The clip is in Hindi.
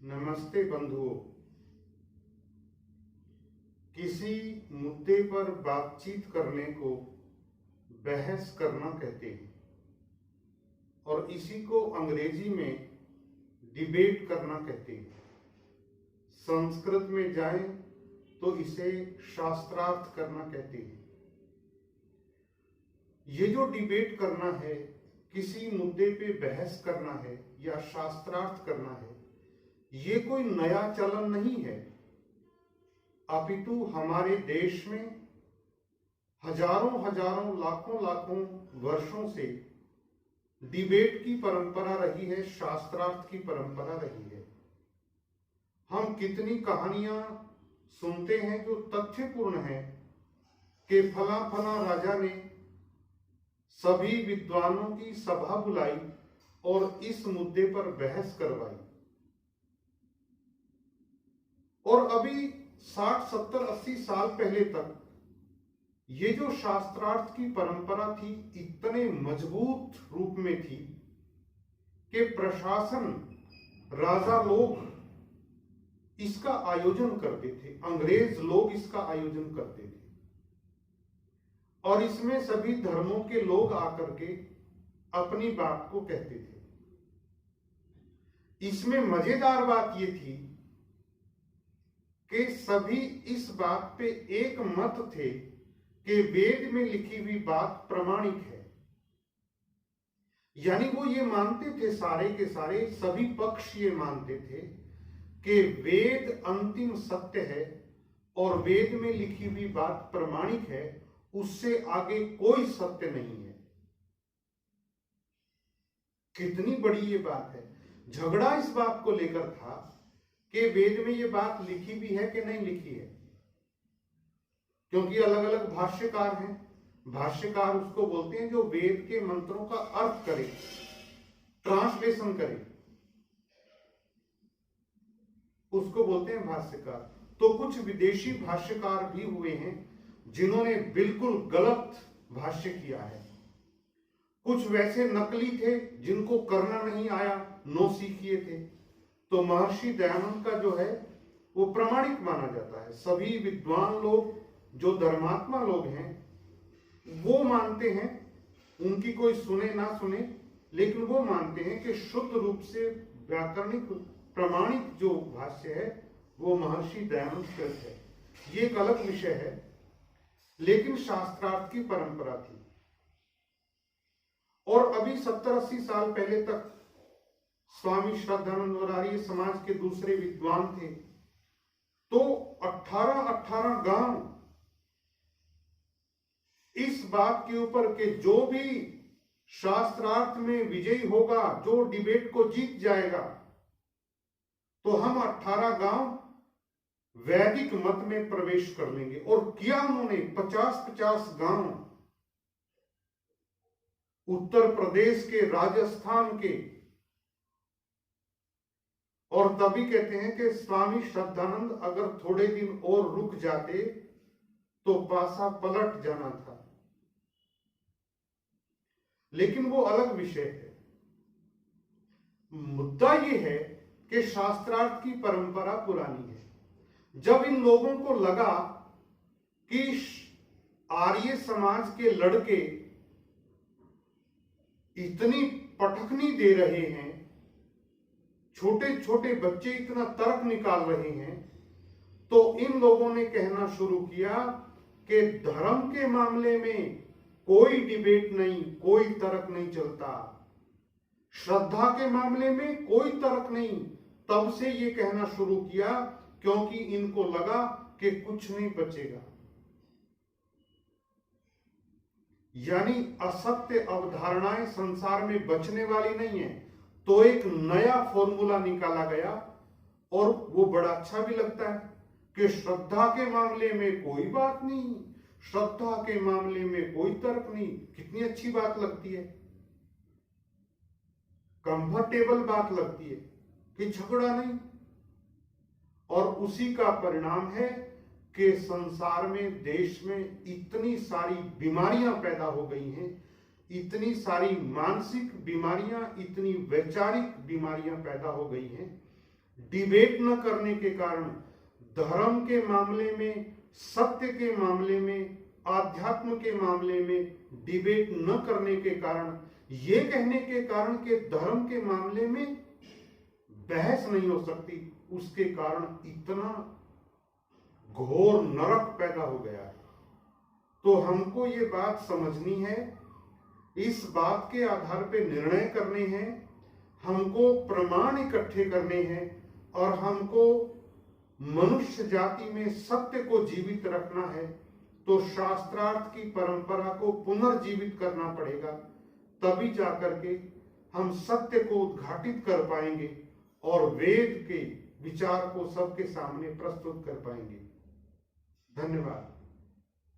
नमस्ते बंधुओं। किसी मुद्दे पर बातचीत करने को बहस करना कहते हैं और इसी को अंग्रेजी में डिबेट करना कहते हैं। संस्कृत में जाएं तो इसे शास्त्रार्थ करना कहते हैं। ये जो डिबेट करना है, किसी मुद्दे पे बहस करना है या शास्त्रार्थ करना है, ये कोई नया चलन नहीं है, अपितु हमारे देश में हजारों हजारों लाखों लाखों वर्षों से डिबेट की परंपरा रही है, शास्त्रार्थ की परंपरा रही है। हम कितनी कहानियां सुनते हैं जो तथ्यपूर्ण है कि फला फला राजा ने सभी विद्वानों की सभा बुलाई और इस मुद्दे पर बहस करवाई। और अभी 60, 70, 80 साल पहले तक ये जो शास्त्रार्थ की परंपरा थी, इतने मजबूत रूप में थी कि प्रशासन, राजा लोग इसका आयोजन करते थे, अंग्रेज लोग इसका आयोजन करते थे और इसमें सभी धर्मों के लोग आकर के अपनी बात को कहते थे। इसमें मजेदार बात यह थी कि सभी इस बात पे एक मत थे कि वेद में लिखी हुई बात प्रमाणिक है। यानी वो ये मानते थे, सारे के सारे सभी पक्ष ये मानते थे कि वेद अंतिम सत्य है और वेद में लिखी हुई बात प्रमाणिक है, उससे आगे कोई सत्य नहीं है। कितनी बड़ी ये बात है। झगड़ा इस बात को लेकर था कि वेद में ये बात लिखी भी है कि नहीं लिखी है, क्योंकि अलग अलग भाष्यकार हैं। भाष्यकार उसको बोलते हैं जो वेद के मंत्रों का अर्थ करे, ट्रांसलेशन करे, उसको बोलते हैं भाष्यकार। तो कुछ विदेशी भाष्यकार भी हुए हैं जिन्होंने बिल्कुल गलत भाष्य किया है। कुछ वैसे नकली थे जिनको करना नहीं आया, नो सीखिए थे। तो महर्षि दयानंद का जो है वो प्रमाणिक माना जाता है। सभी विद्वान लोग जो धर्मात्मा लोग हैं वो मानते हैं, उनकी कोई सुने ना सुने, लेकिन वो मानते हैं कि शुद्ध रूप से व्याकरणिक प्रमाणिक जो भाष्य है वो महर्षि दयानंद कृत है। ये एक अलग विषय है, लेकिन शास्त्रार्थ की परंपरा थी। और अभी 70-80 साल पहले तक स्वामी श्रद्धानंद और आर्य समाज के दूसरे विद्वान थे। तो 18 गांव इस बात के ऊपर कि जो भी शास्त्रार्थ में विजयी होगा, जो डिबेट को जीत जाएगा, तो हम 18 गांव वैदिक मत में प्रवेश कर लेंगे। और किया उन्होंने। 50-50 गांव उत्तर प्रदेश के, राजस्थान के। और तभी कहते हैं कि स्वामी श्रद्धानंद अगर थोड़े दिन और रुक जाते तो पासा पलट जाना था। लेकिन वो अलग विषय है। मुद्दा ये है कि शास्त्रार्थ की परंपरा पुरानी है। जब इन लोगों को लगा कि आर्य समाज के लड़के इतनी पटखनी दे रहे हैं, छोटे छोटे बच्चे इतना तर्क निकाल रहे हैं, तो इन लोगों ने कहना शुरू किया कि धर्म के मामले में कोई डिबेट नहीं, कोई तर्क नहीं चलता। श्रद्धा के मामले में कोई तर्क नहीं। तब से ये कहना शुरू किया क्योंकि इनको लगा कि कुछ नहीं बचेगा। यानी असत्य अवधारणाएं संसार में बचने वाली नहीं है। तो एक नया फॉर्मूला निकाला गया और वो बड़ा अच्छा भी लगता है कि श्रद्धा के मामले में कोई बात नहीं, श्रद्धा के मामले में कोई तर्क नहीं। कितनी अच्छी बात लगती है, कंफर्टेबल बात लगती है कि झगड़ा नहीं। और उसी का परिणाम है कि संसार में, देश में इतनी सारी बीमारियां पैदा हो गई हैं, इतनी सारी मानसिक बीमारियां, इतनी वैचारिक बीमारियां पैदा हो गई हैं डिबेट न करने के कारण, धर्म के मामले में, सत्य के मामले में, आध्यात्म के मामले में डिबेट न करने के कारण, ये कहने के कारण कि धर्म के मामले में बहस नहीं हो सकती, उसके कारण इतना घोर नरक पैदा हो गया है। तो हमको ये बात समझनी है, इस बात के आधार पे निर्णय करने हैं, हमको प्रमाण इकट्ठे करने हैं और हमको मनुष्य जाति में सत्य को जीवित रखना है। तो शास्त्रार्थ की परंपरा को पुनर्जीवित करना पड़ेगा, तभी जाकर के हम सत्य को उद्घाटित कर पाएंगे और वेद के विचार को सबके सामने प्रस्तुत कर पाएंगे। धन्यवाद।